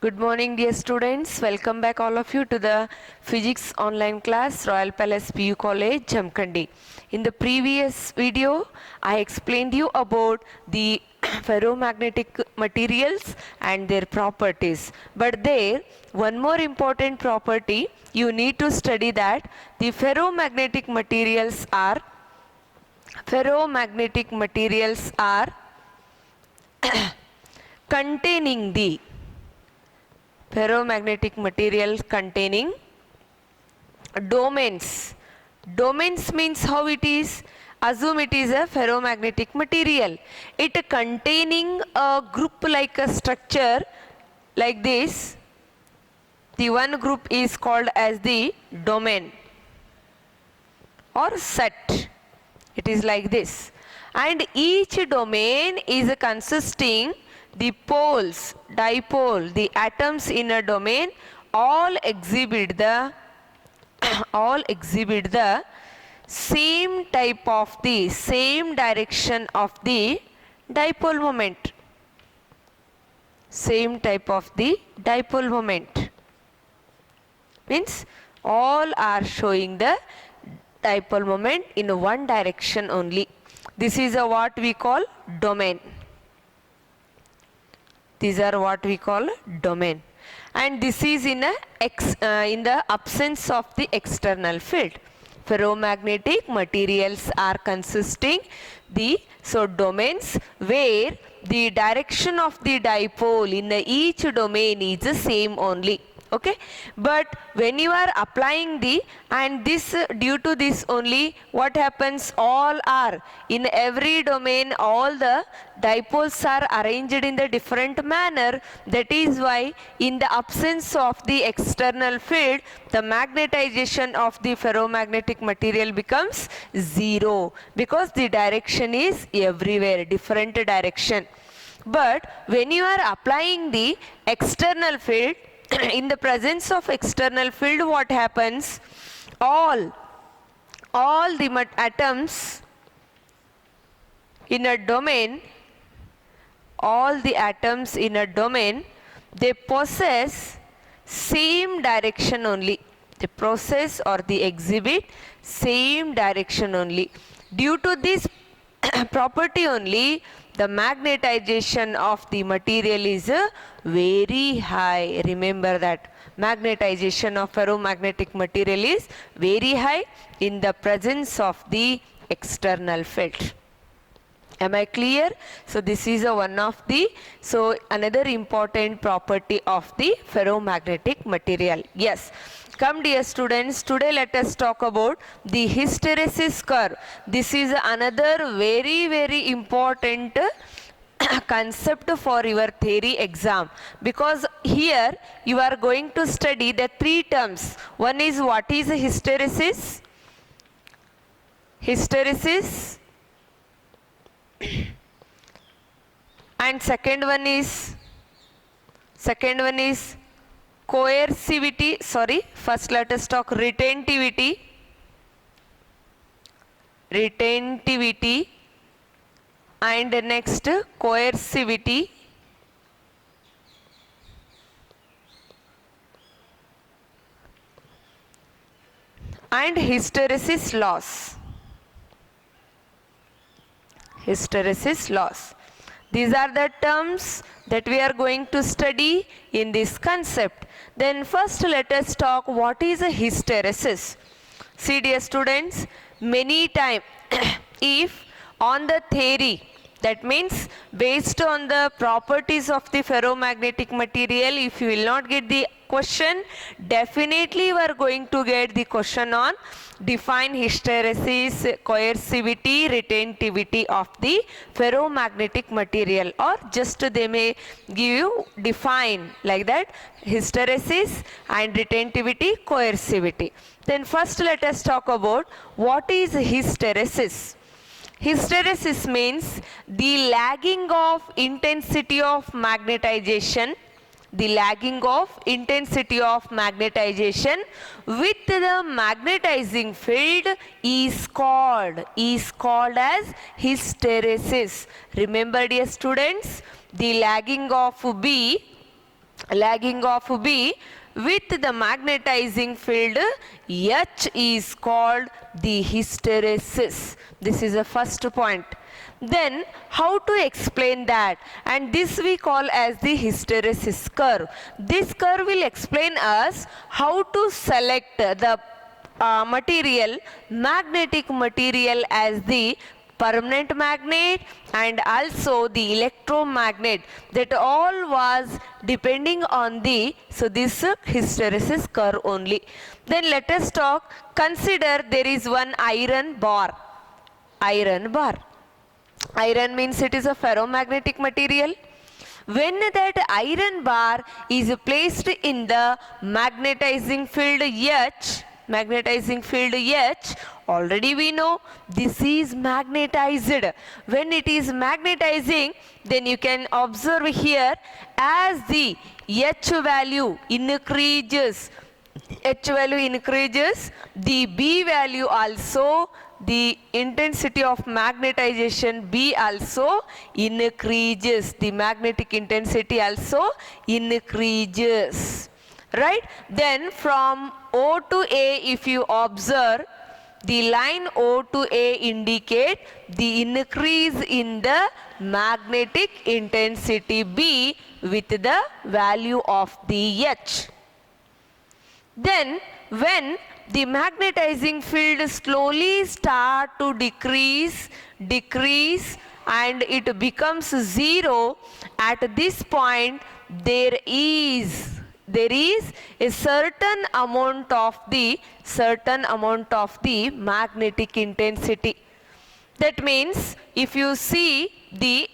Good morning, dear students. Welcome back all of you to the physics online class, Royal Palace PU College, Jamkandi. In the previous video, I explained you about the ferromagnetic materials and their properties. But there, one more important property, you need to study that the ferromagnetic materials are containing the ferromagnetic material containing domains. Domains means how it is. Assume it is a ferromagnetic material. It containing a group like a structure like this. The one group is called as the domain or set. It is like this. And each domain is consisting the poles, dipole, the atoms in a domain all exhibit the same type of the same direction of the dipole moment. Same type of the dipole moment. Means all are showing the dipole moment in one direction only. This is a what we call domain. These are what we call domain, and this is in the absence of the external field. Ferromagnetic materials are consisting the domains where the direction of the dipole in each domain is the same only. Okay, but when you are applying the and this due to this only what happens, all are in every domain, all the dipoles are arranged in the different manner. That is why in the absence of the external field, the magnetization of the ferromagnetic material becomes zero, because the direction is everywhere, different direction. But when you are applying the external field, in the presence of external field, what happens, all the atoms in a domain, all the atoms in a domain, they possess same direction only. They possess or they exhibit same direction only. Due to this property only, the magnetization of the material is very high. Remember that magnetization of ferromagnetic material is very high in the presence of the external field. Am I clear? So this is one of the another important property of the ferromagnetic material. Yes. Come dear students, today let us talk about the hysteresis curve. This is another very important concept for your theory exam, because here you are going to study the three terms. One is what is hysteresis? Hysteresis. And second one is coercivity. Sorry, first let us talk retentivity. And next coercivity. And hysteresis loss. Hysteresis loss. These are the terms that we are going to study in this concept. Then first let us talk what is a hysteresis. See dear students, many times if on the theory, that means based on the properties of the ferromagnetic material, if you will not get the question, definitely you are going to get the question on define hysteresis, coercivity, retentivity of the ferromagnetic material, or just they may give you define like that, hysteresis and retentivity, coercivity. Then first let us talk about what is hysteresis. Hysteresis means the lagging of intensity of magnetization, the lagging of intensity of magnetization with the magnetizing field is called as hysteresis. Remember dear students, the lagging of B lagging of B with the magnetizing field H is called the hysteresis. This is the first point. Then how to explain that? And this we call as the hysteresis curve. This curve will explain us how to select the material, magnetic material as the permanent magnet and also the electromagnet, that all was depending on the, so this hysteresis curve only. Then let us talk, consider there is one iron bar. Iron bar. Iron means it is a ferromagnetic material. When that iron bar is placed in the magnetizing field H, already we know this is magnetized. When it is magnetizing, then you can observe here, as the H value increases, the B value also, the intensity of magnetization B also increases, the magnetic intensity also increases, right? Then from O to A, if you observe, the line O to A indicate the increase in the magnetic intensity B with the value of the H. Then when the magnetizing field slowly start to decrease and it becomes zero, at this point there is a certain amount of the magnetic intensity. That means if you see the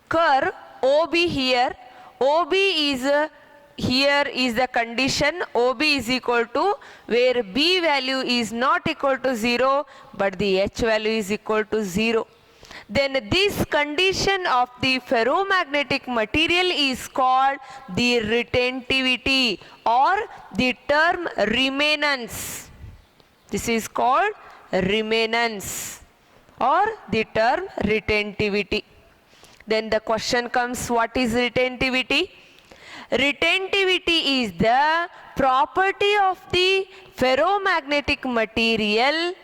curve OB here, OB is here is the condition, OB is equal to where B value is not equal to 0 but the H value is equal to 0. Then this condition of the ferromagnetic material is called the retentivity or the term remanence. This is called remanence or the term retentivity. Then the question comes, what is retentivity? Retentivity is the property of the ferromagnetic material.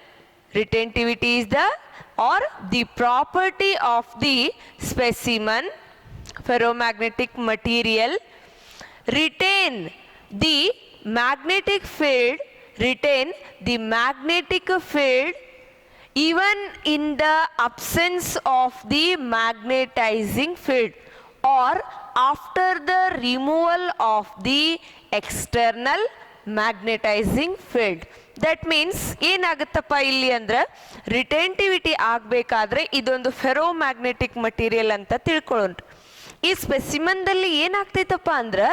Retentivity is the property of the specimen, ferromagnetic material, retain the magnetic field even in the absence of the magnetizing field or after the removal of the external magnetizing field. That means ಏನಾಗುತ್ತಪ್ಪ ಇಲ್ಲಿ ಅಂದ್ರೆ retentivity ಆಗಬೇಕಾದ್ರೆ ಇದೊಂದು ferromagnetic material ಅಂತ ತಿಳ್ಕೊಳ್ಳೋಣ. ಈ ಸ್ಪೆಸಿಮನ್ದಲ್ಲಿ ಏನಾಗ್ತೈತಪ್ಪ ಅಂದ್ರೆ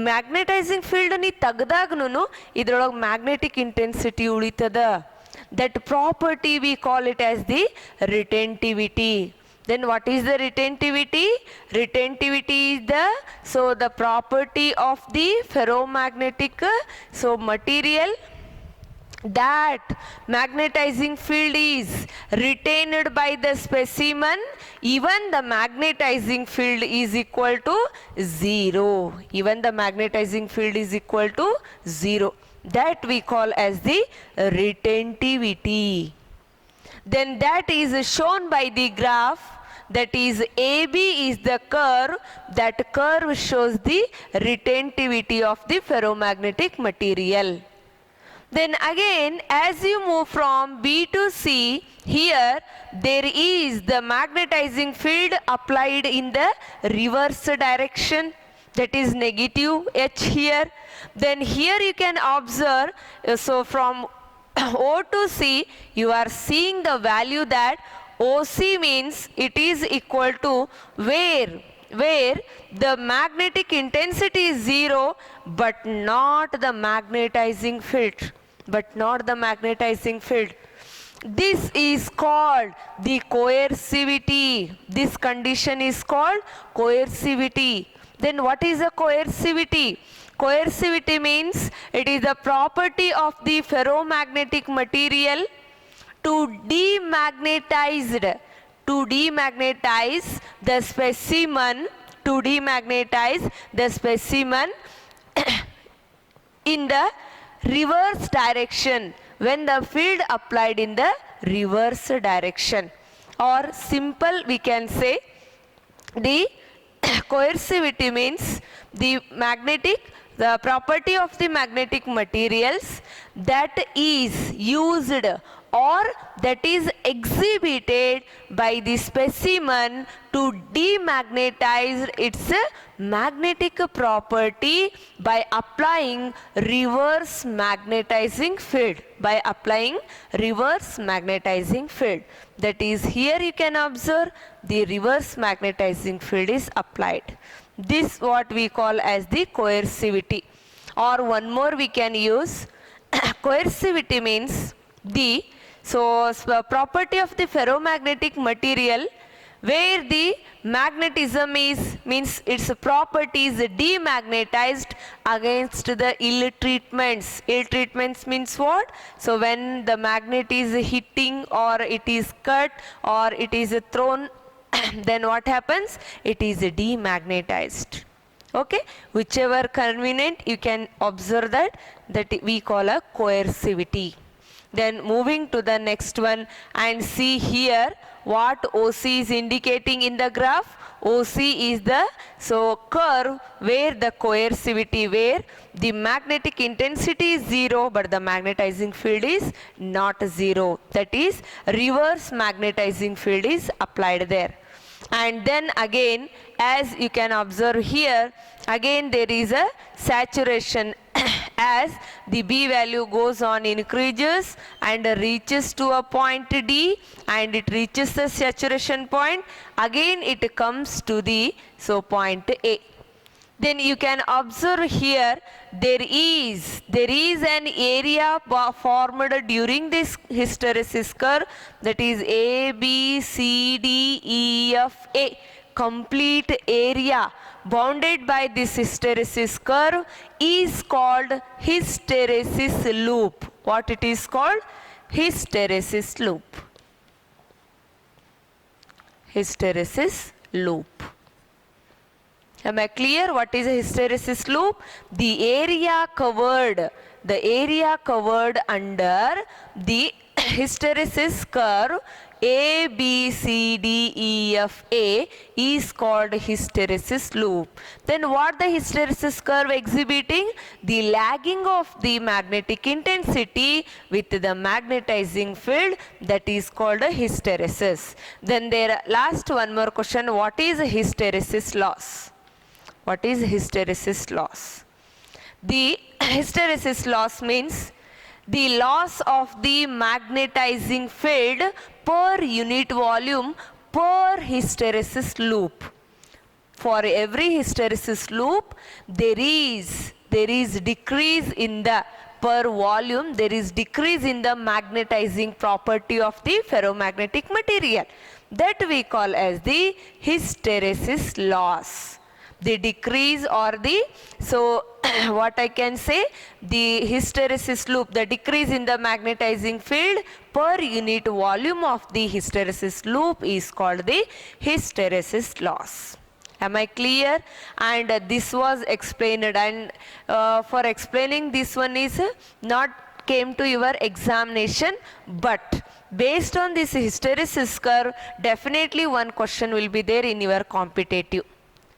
magnetising field ನೀ ತೆಗೆದಾಗ್ನು ಇದ್ರೊಳಗೆ ಮ್ಯಾಗ್ನೆಟಿಕ್ ಇಂಟೆನ್ಸಿಟಿ ಉಳಿತದ. That property we call it as the retentivity. Then what is the retentivity? Retentivity is the property of the ferromagnetic material, that magnetizing field is retained by the specimen even the magnetizing field is equal to 0. Even the magnetizing field is equal to 0. That we call as the retentivity. Then that is shown by the graph, that is AB is the curve, that curve shows the retentivity of the ferromagnetic material. Then again, as you move from B to C, here there is the magnetizing field applied in the reverse direction, that is negative H here. Then here you can observe, so from O to C you are seeing the value that OC means it is equal to where the magnetic intensity is 0 but not the magnetizing field. This is called the coercivity. This condition is called coercivity. Then what is a coercivity? Coercivity means it is the property of the ferromagnetic material to demagnetize the specimen to demagnetize the specimen in the reverse direction when the field applied in the reverse direction. Or simple we can say the coercivity means the property of the magnetic materials that is used or that is exhibited by the specimen to demagnetize its magnetic property by applying reverse magnetizing field. That is, here you can observe the reverse magnetizing field is applied. This what we call as the coercivity. Or one more we can use coercivity means the property of the ferromagnetic material where the magnetism is means its property is demagnetized against the ill treatments. Ill treatments means what? So when the magnet is hitting or it is cut or it is thrown then what happens? It is demagnetized. Okay, whichever convenient you can observe that we call a coercivity. Then moving to the next one and see here what OC is indicating in the graph. OC is the curve where the coercivity, where the magnetic intensity is 0 but the magnetizing field is not 0. That is, reverse magnetizing field is applied there. And then again, as you can observe here, again there is a saturation as the B value goes on increases and reaches to a point D and it reaches the saturation point. Again it comes to the point A. Then you can observe here there is an area formed during this hysteresis curve, that is A, B, C, D, E, F, A. Complete area bounded by this hysteresis curve is called hysteresis loop. What it is called? Hysteresis loop. Hysteresis loop. Am I clear? What is a hysteresis loop? The area covered under the hysteresis curve A, B, C, D, E, F, A is called hysteresis loop. Then what the hysteresis curve exhibiting? The lagging of the magnetic intensity with the magnetizing field, that is called a hysteresis. Then there last one more question. What is hysteresis loss? What is hysteresis loss? The hysteresis loss means the loss of the magnetizing field per unit volume per hysteresis loop. For every hysteresis loop, there is decrease in the per volume, there is decrease in the magnetizing property of the ferromagnetic material. That we call as the hysteresis loss. The decrease or the, what I can say, the hysteresis loop, the decrease in the magnetizing field per unit volume of the hysteresis loop is called the hysteresis loss. Am I clear? And this was explained, and for explaining this one is not came to your examination, but based on this hysteresis curve, definitely one question will be there in your competitive.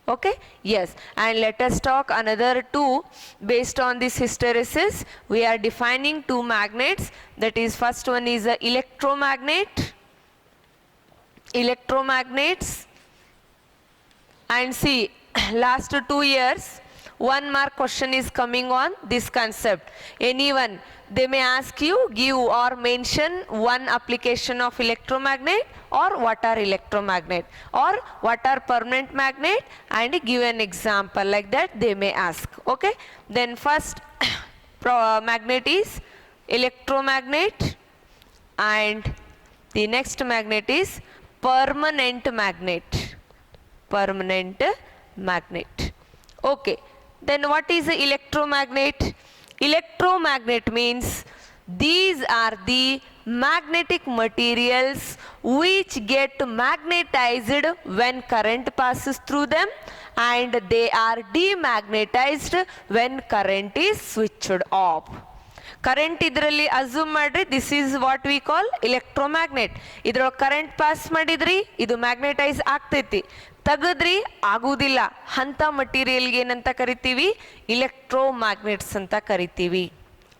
Okay, yes, and let us talk another two based on this hysteresis. We are defining two magnets, that is first one is a electromagnets, and see last 2 years 1 mark question is coming on this concept. Anyone, they may ask you, give or mention one application of electromagnet or what are electromagnet or what are permanent magnet, and give an example like that they may ask. Okay, then first magnet is electromagnet and the next magnet is permanent magnet. Okay, then what is the electromagnet? Electromagnet means these are the magnetic materials which get magnetized when current passes through them, and they are demagnetized when current is switched off. Current ಇದರಲ್ಲಿ assume ಮಾಡ್ರಿ, this is what we call electromagnet. ಇದ್ರೊಳಗೆ current pass ಮಾಡಿದ್ರಿ, ಇದು magnetise ಆಗ್ತೈತಿ. ತೆಗೆದ್ರಿ, ಆಗುವುದಿಲ್ಲ. ಅಂಥ ಮಟೀರಿಯಲ್ಗೆ ಏನಂತ ಕರಿತೀವಿ? ಇಲೆಕ್ಟ್ರೋಮ್ಯಾಗ್ನೆಟ್ಸ್ ಅಂತ ಕರಿತೀವಿ.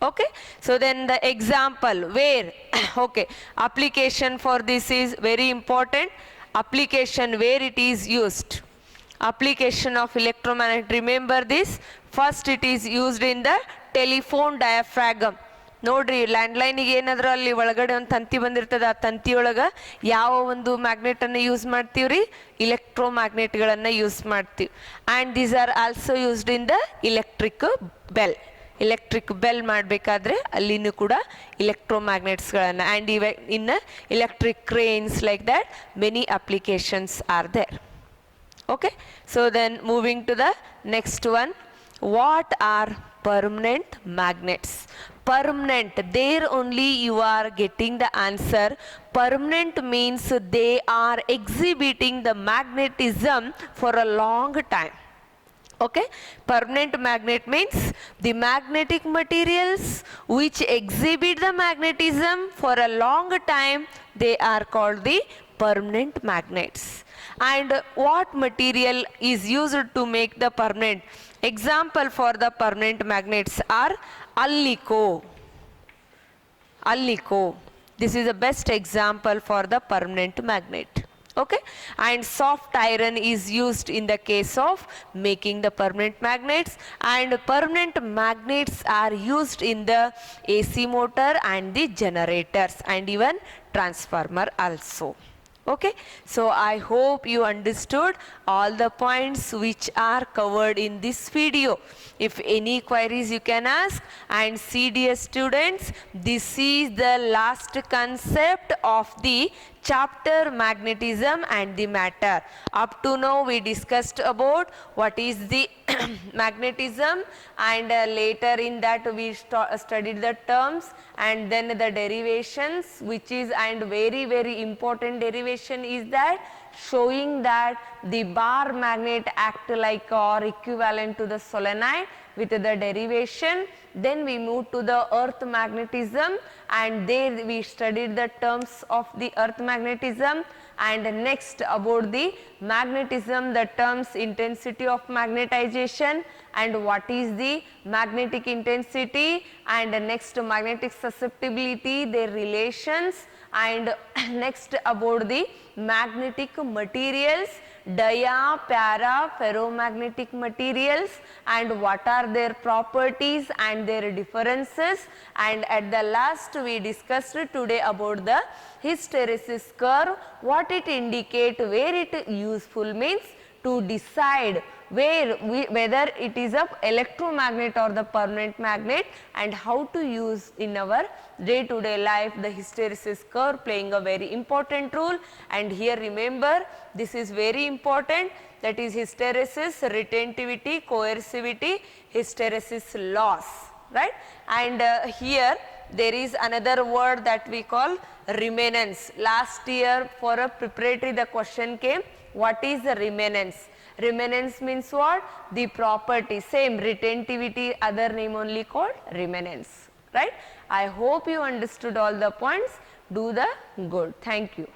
Okay, so then the example where okay, application for this is very important. Application where it is used. Application of electromagnet, remember this. First it is used in the telephone diaphragm. ನೋಡ್ರಿ, ಲ್ಯಾಂಡ್ಲೈನಿಗೆ ಏನಾದರೂ ಅಲ್ಲಿ ಒಳಗಡೆ ಒಂದು ತಂತಿ ಬಂದಿರ್ತದೆ, ಆ ತಂತಿಯೊಳಗೆ ಯಾವ ಒಂದು ಮ್ಯಾಗ್ನೆಟನ್ನು ಯೂಸ್ ಮಾಡ್ತೀವಿ ರೀ? ಇಲೆಕ್ಟ್ರೋಮ್ಯಾಗ್ನೆಟ್ಗಳನ್ನು ಯೂಸ್ ಮಾಡ್ತೀವಿ. And these are also used in the electric bell. Electric bell ಮಾಡಬೇಕಾದ್ರೆ ಅಲ್ಲಿನೂ ಕೂಡ ಇಲೆಕ್ಟ್ರೋಮ್ಯಾಗ್ನೆಟ್ಸ್ಗಳನ್ನು, and in electric cranes like that many applications are there. Okay, so then moving to the next one, what are permanent magnets? Permanent, there only you are getting the answer. Permanent means they are exhibiting the magnetism for a long time. Okay, permanent magnet means the magnetic materials which exhibit the magnetism for a long time, they are called the permanent magnets. And what material is used to make the permanent? Example for the permanent magnets are alnico. Alnico, this is the best example for the permanent magnet. Okay, and soft iron is used in the case of making the permanent magnets, and permanent magnets are used in the AC motor and the generators and even transformer also. Okay, so I hope you understood all the points which are covered in this video. If any queries you can ask. And CDS students, this is the last concept of the chapter magnetism and the matter. Up to now we discussed about what is the magnetism, and later in that we studied the terms and then the derivations, which is, and very important derivation is that showing that the bar magnet act like or equivalent to the solenoid with the derivation. Then we move to the earth magnetism, and there we studied the terms of the earth magnetism, and next about the magnetism, the terms intensity of magnetization and what is the magnetic intensity, and next magnetic susceptibility, their relations, and next about the magnetic materials, dia, para, ferromagnetic materials, and what are their properties and their differences. And at the last we discussed today about the hysteresis curve, what it indicate, where it useful means to decide whether it is a electromagnet or the permanent magnet, and how to use in our day to day life the hysteresis curve playing a very important role. And here remember, this is very important, that is hysteresis, retentivity, coercivity, hysteresis loss, right? And here there is another word that we call remanence. Last year for a preparatory the question came, what is the remanence? Remanence means what? The property, same retentivity, other name only called remanence, right? I hope you understood all the points. Do the good. Thank you.